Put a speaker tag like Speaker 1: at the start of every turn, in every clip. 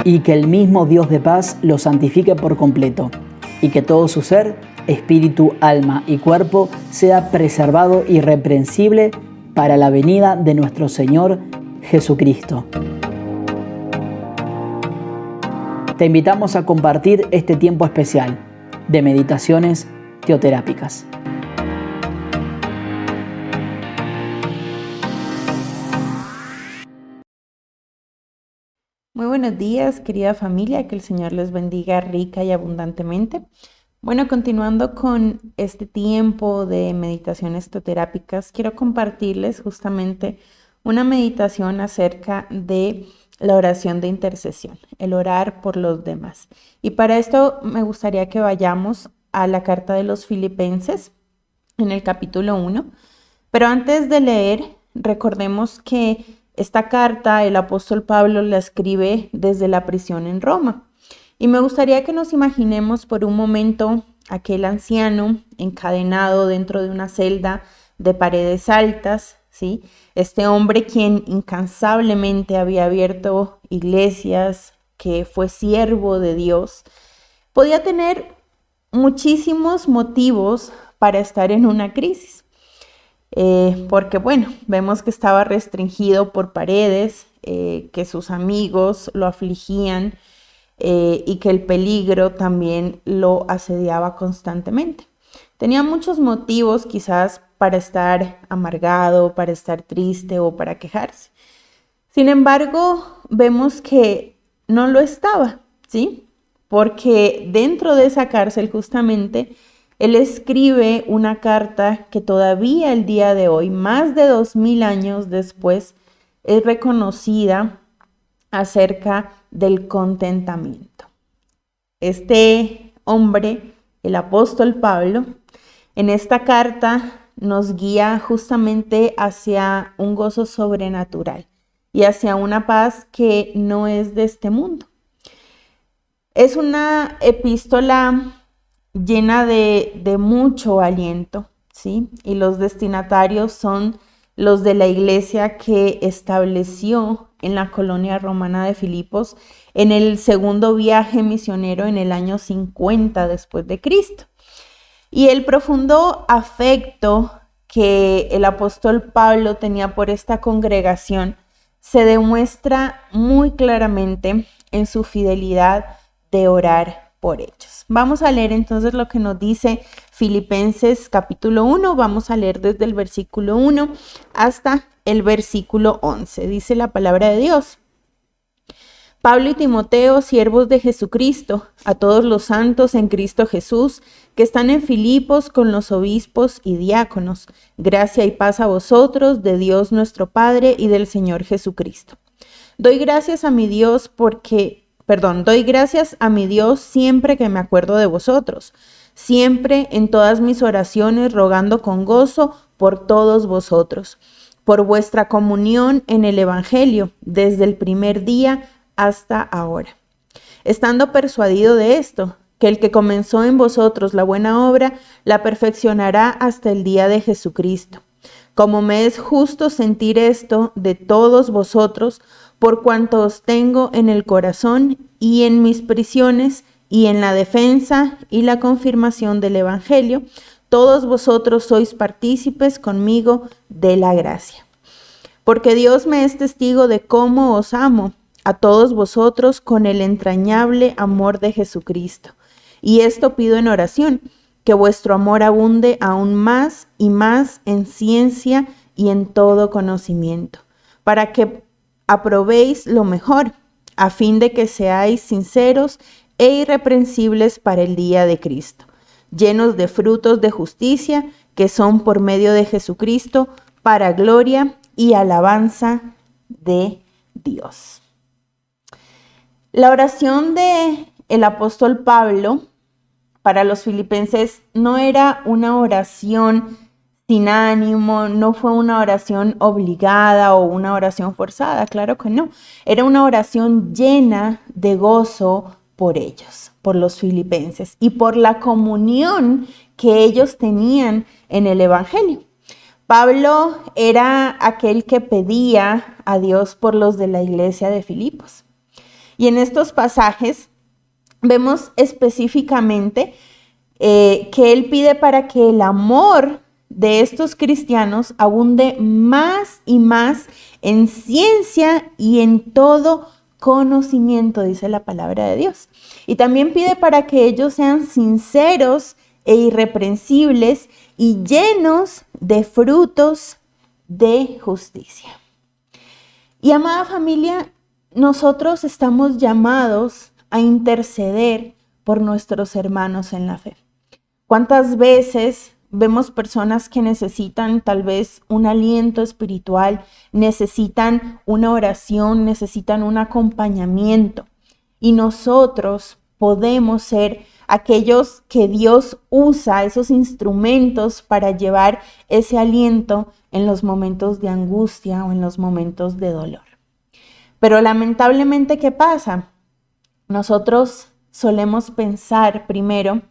Speaker 1: y que el mismo Dios de paz los santifique por completo, y que todo su ser, espíritu, alma y cuerpo sea preservado irreprensible para la venida de nuestro Señor Jesucristo. Te invitamos a compartir este tiempo especial de meditaciones teoterápicas.
Speaker 2: Muy buenos días, querida familia, que el Señor les bendiga rica y abundantemente. Bueno, continuando con este tiempo de meditaciones teoterápicas, quiero compartirles justamente una meditación acerca de la oración de intercesión, el orar por los demás. Y para esto me gustaría que vayamos a la carta de los Filipenses en el capítulo 1. Pero antes de leer, recordemos que esta carta el apóstol Pablo la escribe desde la prisión en Roma. Y me gustaría que nos imaginemos por un momento aquel anciano encadenado dentro de una celda de paredes altas, ¿sí? Este hombre quien incansablemente había abierto iglesias, que fue siervo de Dios, podía tener muchísimos motivos para estar en una crisis. Porque bueno, vemos que estaba restringido por paredes, que sus amigos lo afligían y que el peligro también lo asediaba constantemente. Tenía muchos motivos quizás para estar amargado, para estar triste o para quejarse. Sin embargo, vemos que no lo estaba, ¿sí? Porque dentro de esa cárcel justamente él escribe una carta que todavía el día de hoy, más de 2000 años después, es reconocida acerca del contentamiento. Este hombre, el apóstol Pablo, en esta carta nos guía justamente hacia un gozo sobrenatural y hacia una paz que no es de este mundo. Es una epístola llena de mucho aliento, ¿sí? Y los destinatarios son los de la iglesia que estableció en la colonia romana de Filipos en el segundo viaje misionero en el año 50 después de Cristo. Y el profundo afecto que el apóstol Pablo tenía por esta congregación se demuestra muy claramente en su fidelidad de orar por ellos. Vamos a leer entonces lo que nos dice Filipenses capítulo 1. Vamos a leer desde el versículo 1 hasta el versículo 11. Dice la palabra de Dios. Pablo y Timoteo, siervos de Jesucristo, a todos los santos en Cristo Jesús, que están en Filipos con los obispos y diáconos. Gracia y paz a vosotros, de Dios nuestro Padre y del Señor Jesucristo. Doy gracias a mi Dios siempre que me acuerdo de vosotros, siempre en todas mis oraciones rogando con gozo por todos vosotros, por vuestra comunión en el Evangelio, desde el primer día hasta ahora. Estando persuadido de esto, que el que comenzó en vosotros la buena obra, la perfeccionará hasta el día de Jesucristo. Como me es justo sentir esto de todos vosotros, por cuanto os tengo en el corazón y en mis prisiones y en la defensa y la confirmación del Evangelio, todos vosotros sois partícipes conmigo de la gracia. Porque Dios me es testigo de cómo os amo a todos vosotros con el entrañable amor de Jesucristo. Y esto pido en oración, que vuestro amor abunde aún más y más en ciencia y en todo conocimiento, para que aprobéis lo mejor, a fin de que seáis sinceros e irreprensibles para el día de Cristo, llenos de frutos de justicia, que son por medio de Jesucristo, para gloria y alabanza de Dios. La oración del apóstol Pablo para los filipenses no era una oración sin ánimo, no fue una oración obligada o una oración forzada, claro que no. Era una oración llena de gozo por ellos, por los filipenses y por la comunión que ellos tenían en el Evangelio. Pablo era aquel que pedía a Dios por los de la iglesia de Filipos. Y en estos pasajes vemos específicamente que él pide para que el amor de estos cristianos abunde más y más en ciencia y en todo conocimiento, dice la palabra de Dios. Y también pide para que ellos sean sinceros e irreprensibles y llenos de frutos de justicia. Y amada familia, nosotros estamos llamados a interceder por nuestros hermanos en la fe. ¿Cuántas veces vemos personas que necesitan tal vez un aliento espiritual, necesitan una oración, necesitan un acompañamiento? Y nosotros podemos ser aquellos que Dios usa, esos instrumentos para llevar ese aliento en los momentos de angustia o en los momentos de dolor. Pero lamentablemente, ¿qué pasa? Nosotros solemos pensar primero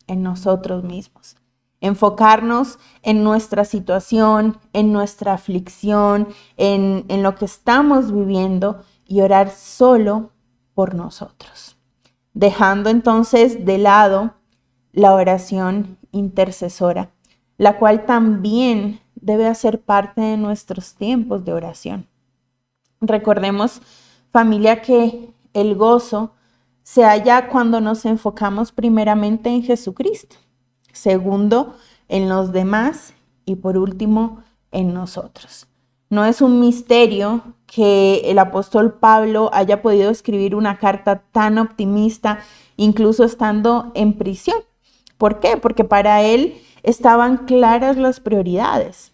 Speaker 2: en nosotros mismos, enfocarnos en nuestra situación, en nuestra aflicción, en lo que estamos viviendo y orar solo por nosotros, dejando entonces de lado la oración intercesora, la cual también debe hacer parte de nuestros tiempos de oración. Recordemos, familia, que el gozo se halla cuando nos enfocamos primeramente en Jesucristo, segundo en los demás y por último en nosotros. No es un misterio que el apóstol Pablo haya podido escribir una carta tan optimista, incluso estando en prisión. ¿Por qué? Porque para él estaban claras las prioridades: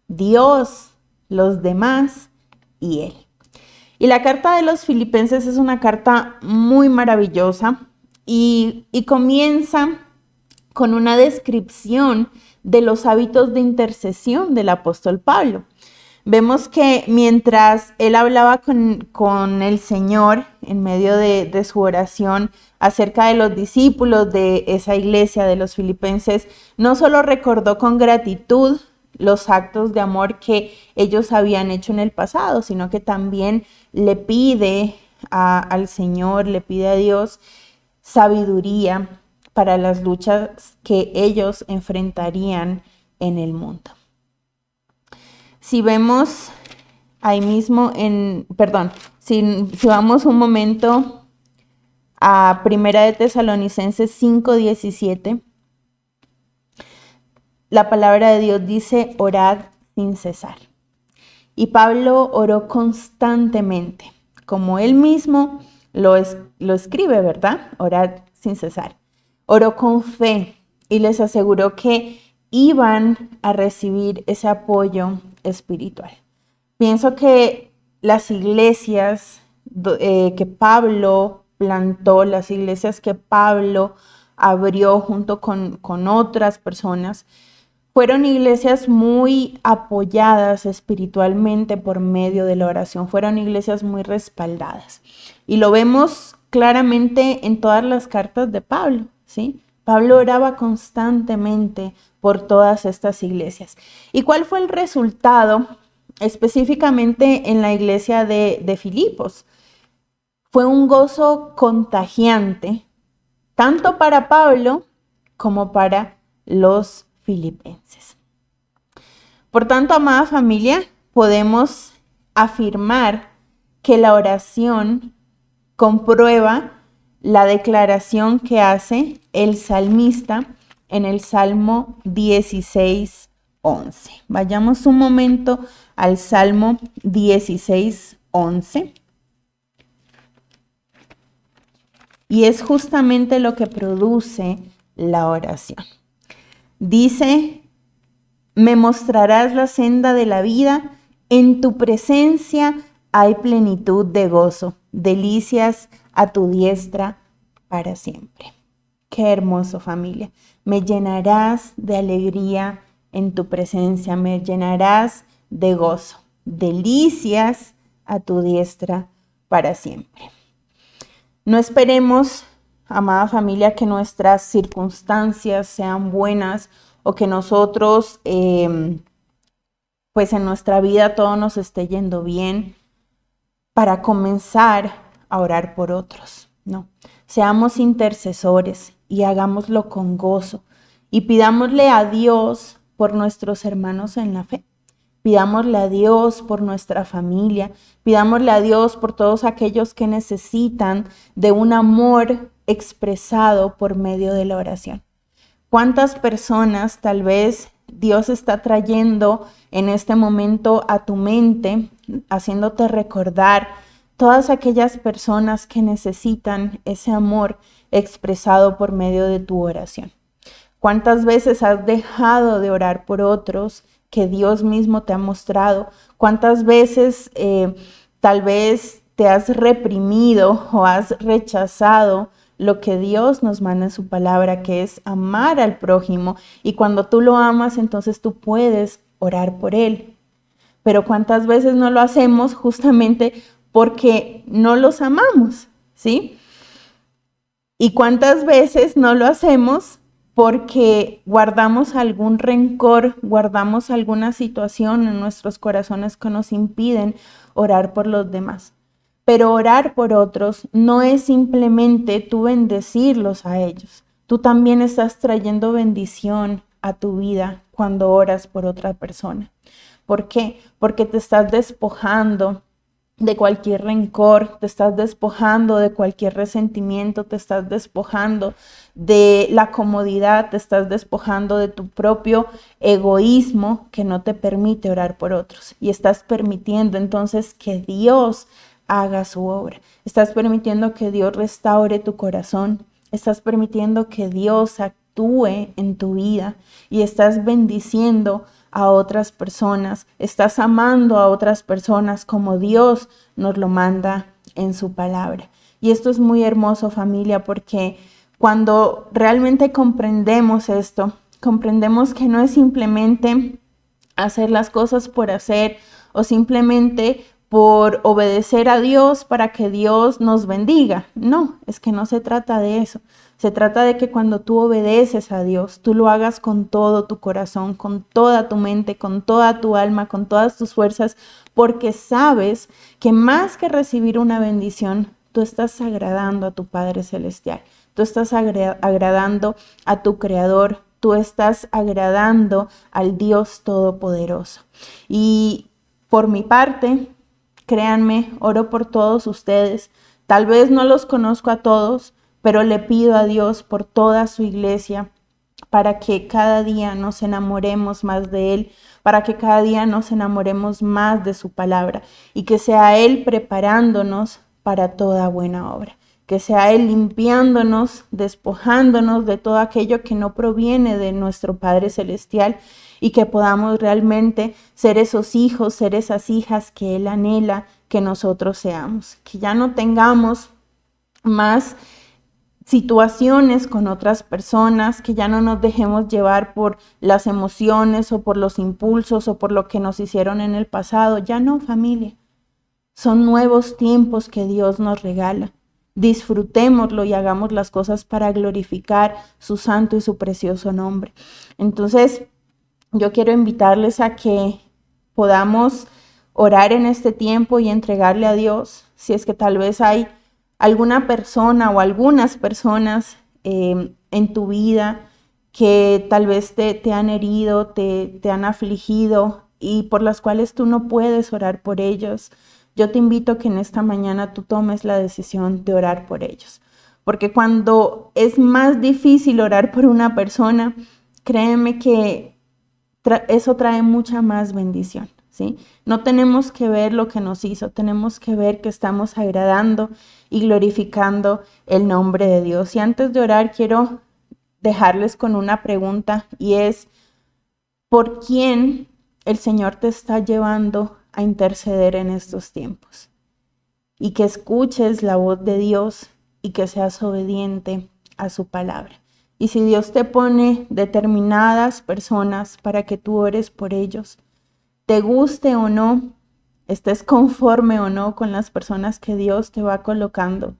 Speaker 2: Dios, los demás y él. Y la carta de los Filipenses es una carta muy maravillosa y comienza con una descripción de los hábitos de intercesión del apóstol Pablo. Vemos que mientras él hablaba con el Señor en medio de su oración acerca de los discípulos de esa iglesia de los Filipenses, no solo recordó con gratitud los actos de amor que ellos habían hecho en el pasado, sino que también le pide al Señor, le pide a Dios sabiduría para las luchas que ellos enfrentarían en el mundo. Si vemos ahí mismo si vamos un momento a Primera de Tesalonicenses 5:17, la palabra de Dios dice: orad sin cesar. Y Pablo oró constantemente, como él mismo lo escribe, ¿verdad? Orad sin cesar. Oró con fe y les aseguró que iban a recibir ese apoyo espiritual. Pienso que las iglesias que Pablo plantó, las iglesias que Pablo abrió junto con otras personas, fueron iglesias muy apoyadas espiritualmente por medio de la oración, fueron iglesias muy respaldadas. Y lo vemos claramente en todas las cartas de Pablo, ¿sí? Pablo oraba constantemente por todas estas iglesias. ¿Y cuál fue el resultado específicamente en la iglesia de Filipos? Fue un gozo contagiante, tanto para Pablo como para los filipenses. Por tanto, amada familia, podemos afirmar que la oración comprueba la declaración que hace el salmista en el Salmo 16:11. Vayamos un momento al Salmo 16:11. Y es justamente lo que produce la oración. Dice: me mostrarás la senda de la vida, en tu presencia hay plenitud de gozo, delicias a tu diestra para siempre. Qué hermoso, familia. Me llenarás de alegría en tu presencia, me llenarás de gozo, delicias a tu diestra para siempre. No esperemos, amada familia, que nuestras circunstancias sean buenas o que nosotros, pues en nuestra vida todo nos esté yendo bien para comenzar a orar por otros. No, seamos intercesores y hagámoslo con gozo y pidámosle a Dios por nuestros hermanos en la fe. Pidámosle a Dios por nuestra familia, pidámosle a Dios por todos aquellos que necesitan de un amor expresado por medio de la oración. ¿Cuántas personas tal vez Dios está trayendo en este momento a tu mente, haciéndote recordar todas aquellas personas que necesitan ese amor expresado por medio de tu oración? ¿Cuántas veces has dejado de orar por otros que Dios mismo te ha mostrado? ¿Cuántas veces tal vez te has reprimido o has rechazado lo que Dios nos manda en su palabra, que es amar al prójimo? Y cuando tú lo amas, entonces tú puedes orar por él. Pero ¿cuántas veces no lo hacemos justamente porque no los amamos? ¿Sí? ¿Y cuántas veces no lo hacemos porque guardamos algún rencor, guardamos alguna situación en nuestros corazones que nos impiden orar por los demás? Pero orar por otros no es simplemente tú bendecirlos a ellos. Tú también estás trayendo bendición a tu vida cuando oras por otra persona. ¿Por qué? Porque te estás despojando de cualquier rencor, te estás despojando de cualquier resentimiento, te estás despojando de la comodidad, te estás despojando de tu propio egoísmo que no te permite orar por otros. Y estás permitiendo entonces que Dios haga su obra. Estás permitiendo que Dios restaure tu corazón. Estás permitiendo que Dios actúe en tu vida y estás bendiciendo a otras personas, estás amando a otras personas como Dios nos lo manda en su palabra. Y esto es muy hermoso, familia, porque cuando realmente comprendemos esto, comprendemos que no es simplemente hacer las cosas por hacer o simplemente por obedecer a Dios para que Dios nos bendiga. No, es que no se trata de eso. Se trata de que cuando tú obedeces a Dios, tú lo hagas con todo tu corazón, con toda tu mente, con toda tu alma, con todas tus fuerzas, porque sabes que más que recibir una bendición, tú estás agradando a tu Padre Celestial, tú estás agradando a tu Creador, tú estás agradando al Dios Todopoderoso. Y por mi parte, créanme, oro por todos ustedes. Tal vez no los conozco a todos, pero le pido a Dios por toda su iglesia para que cada día nos enamoremos más de Él, para que cada día nos enamoremos más de su palabra y que sea Él preparándonos para toda buena obra, que sea Él limpiándonos, despojándonos de todo aquello que no proviene de nuestro Padre Celestial y que podamos realmente ser esos hijos, ser esas hijas que Él anhela que nosotros seamos, que ya no tengamos más situaciones con otras personas, que ya no nos dejemos llevar por las emociones o por los impulsos o por lo que nos hicieron en el pasado. Ya no, familia. Son nuevos tiempos que Dios nos regala. Disfrutémoslo y hagamos las cosas para glorificar su santo y su precioso nombre. Entonces, yo quiero invitarles a que podamos orar en este tiempo y entregarle a Dios, si es que tal vez hay alguna persona o algunas personas en tu vida que tal vez te han herido, te han afligido y por las cuales tú no puedes orar por ellos. Yo te invito a que en esta mañana tú tomes la decisión de orar por ellos. Porque cuando es más difícil orar por una persona, créeme que eso trae mucha más bendición. ¿Sí? No tenemos que ver lo que nos hizo, tenemos que ver que estamos agradando y glorificando el nombre de Dios. Y antes de orar, quiero dejarles con una pregunta y es, ¿por quién el Señor te está llevando a interceder en estos tiempos? Y que escuches la voz de Dios y que seas obediente a su palabra. Y si Dios te pone determinadas personas para que tú ores por ellos, te guste o no, estés conforme o no con las personas que Dios te va colocando,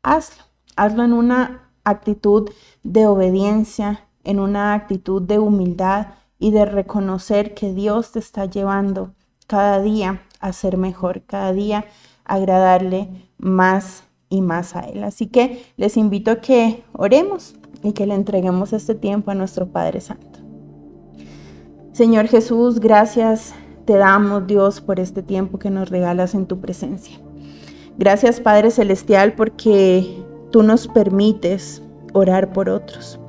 Speaker 2: hazlo. Hazlo en una actitud de obediencia, en una actitud de humildad y de reconocer que Dios te está llevando cada día a ser mejor, cada día a agradarle más y más a Él. Así que les invito a que oremos y que le entreguemos este tiempo a nuestro Padre Santo. Señor Jesús, gracias te damos, Dios, por este tiempo que nos regalas en tu presencia. Gracias, Padre Celestial, porque tú nos permites orar por otros.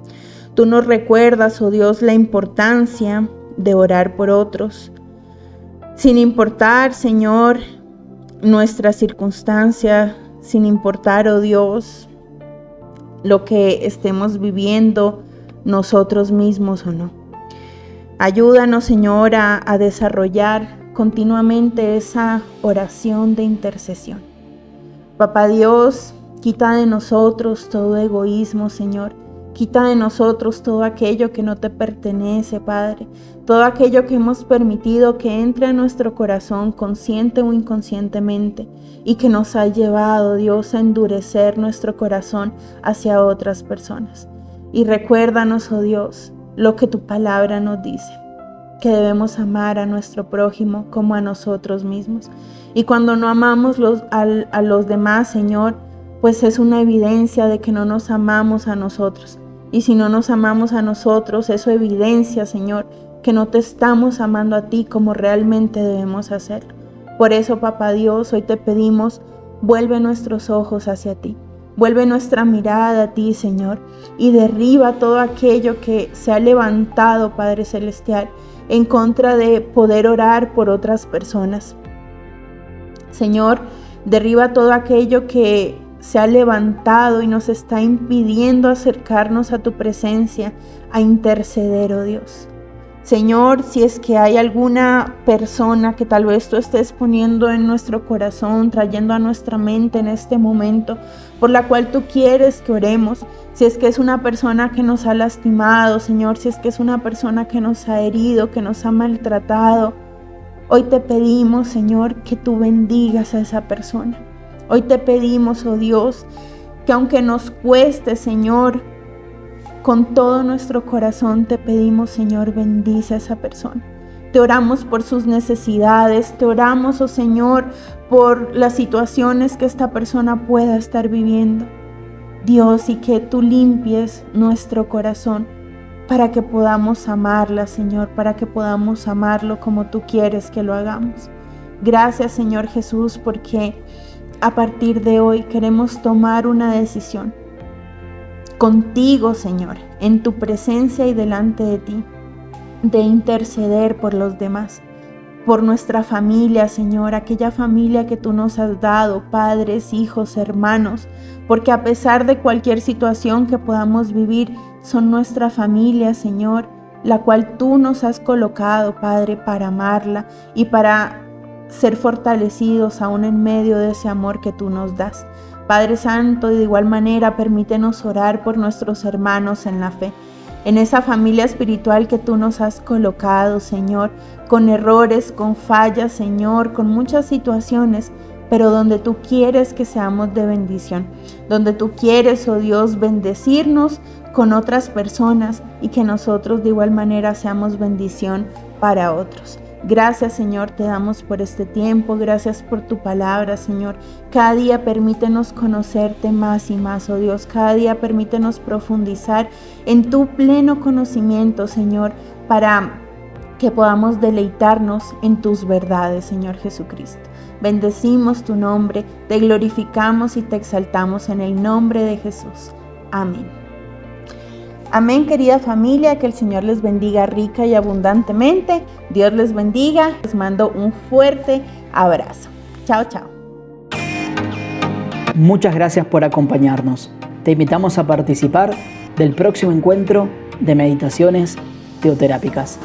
Speaker 2: Tú nos recuerdas, oh Dios, la importancia de orar por otros, sin importar, Señor, nuestra circunstancia, sin importar, oh Dios, lo que estemos viviendo nosotros mismos o no. Ayúdanos, Señor, a desarrollar continuamente esa oración de intercesión. Papá Dios, quita de nosotros todo egoísmo, Señor. Quita de nosotros todo aquello que no te pertenece, Padre. Todo aquello que hemos permitido que entre a nuestro corazón, consciente o inconscientemente, y que nos ha llevado, Dios, a endurecer nuestro corazón hacia otras personas. Y recuérdanos, oh Dios, lo que tu palabra nos dice, que debemos amar a nuestro prójimo como a nosotros mismos. Y cuando no amamos a los demás, Señor, pues es una evidencia de que no nos amamos a nosotros. Y si no nos amamos a nosotros, eso evidencia, Señor, que no te estamos amando a ti como realmente debemos hacerlo. Por eso, Papá Dios, hoy te pedimos, vuelve nuestros ojos hacia ti. Vuelve nuestra mirada a ti, Señor, y derriba todo aquello que se ha levantado, Padre Celestial, en contra de poder orar por otras personas. Señor, derriba todo aquello que se ha levantado y nos está impidiendo acercarnos a tu presencia, a interceder, oh Dios. Señor, si es que hay alguna persona que tal vez tú estés poniendo en nuestro corazón, trayendo a nuestra mente en este momento, por la cual tú quieres que oremos, si es que es una persona que nos ha lastimado, Señor, si es que es una persona que nos ha herido, que nos ha maltratado, hoy te pedimos, Señor, que tú bendigas a esa persona. Hoy te pedimos, oh Dios, que aunque nos cueste, Señor, con todo nuestro corazón te pedimos, Señor, bendice a esa persona. Te oramos por sus necesidades, te oramos, oh Señor, por las situaciones que esta persona pueda estar viviendo. Dios, y que tú limpies nuestro corazón para que podamos amarla, Señor, para que podamos amarlo como tú quieres que lo hagamos. Gracias, Señor Jesús, porque a partir de hoy queremos tomar una decisión contigo, Señor, en tu presencia y delante de ti, de interceder por los demás, por nuestra familia, Señor, aquella familia que tú nos has dado, padres, hijos, hermanos, porque a pesar de cualquier situación que podamos vivir, son nuestra familia, Señor, la cual tú nos has colocado, Padre, para amarla y para ser fortalecidos aún en medio de ese amor que tú nos das. Padre Santo, de igual manera, permítenos orar por nuestros hermanos en la fe, en esa familia espiritual que tú nos has colocado, Señor, con errores, con fallas, Señor, con muchas situaciones, pero donde tú quieres que seamos de bendición, donde tú quieres, oh Dios, bendecirnos con otras personas y que nosotros de igual manera seamos bendición para otros. Gracias, Señor, te damos por este tiempo, gracias por tu palabra, Señor. Cada día permítenos conocerte más y más, oh Dios. Cada día permítenos profundizar en tu pleno conocimiento, Señor, para que podamos deleitarnos en tus verdades, Señor Jesucristo. Bendecimos tu nombre, te glorificamos y te exaltamos en el nombre de Jesús. Amén. Amén, querida familia, que el Señor les bendiga rica y abundantemente. Dios les bendiga. Les mando un fuerte abrazo. Chao, chao.
Speaker 1: Muchas gracias por acompañarnos. Te invitamos a participar del próximo encuentro de meditaciones teoterápicas.